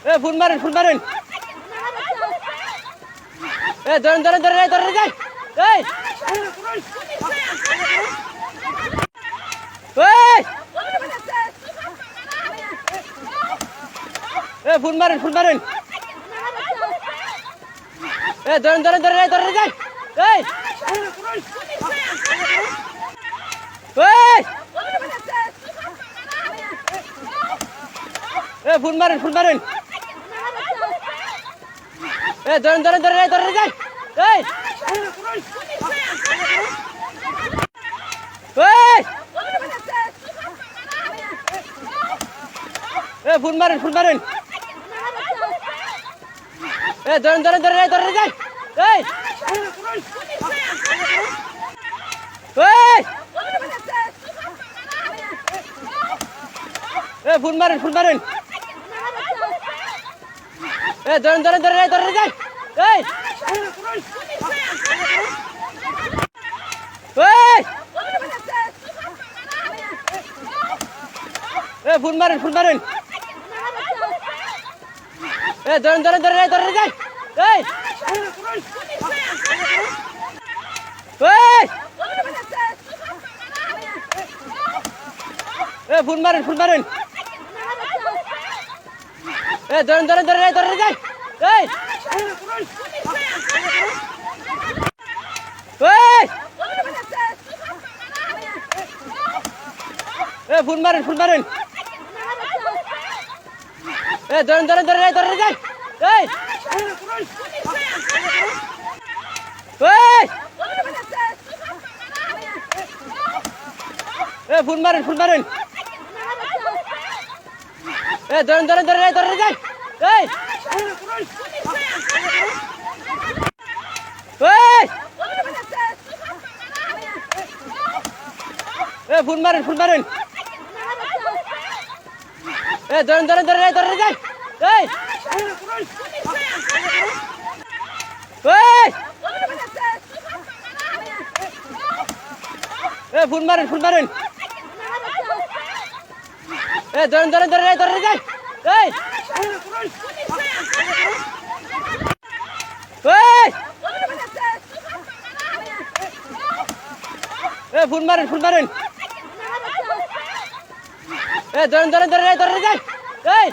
ফুল মারেন ফুল মারেন। ধরেন ধরেন ধরেন ধরেন যাই। ফুল মারেন ফুল মারেন। ধরেন ধরেন ধরেন ধরেন যাই। ফুল মারেন ফুল মারেন। ধরেন ধরেন ধরেন ধরেন যাই। ফুল মারেন ফুল মারেন। ধরেন ধরেন ধরেন ধরেন যাই। ফুল মারেন ফুল মারেন। ধরেন ধরেন ধরেন ধরেন যাই। ফুল মারেন ফুল মারেন। ধরেন ধরেন ধরেন ধরেন যাই। ফুল মারেন ফুল মারেন। ধরেন ধরেন ধরেন ধরেন যাই। ফুল মারেন ফুল মারেন। ধরেন ধরেন ধরেন ধরেন যাই। ফুল মারেন ফুল মারেন। ধরেন ধরেন ধরেন ধরেন যাই। ফুল মারেন ফুল মারেন। ধরেন ধরেন ধরেন ধরেন যাই। ফুল মারেন ফুল মারেন। ধরেন ধরেন ধরেন ধরেন যাই। ফুল মারেন ফুল মারেন। ধরেন ধরেন ধরেন ধরেন যাই।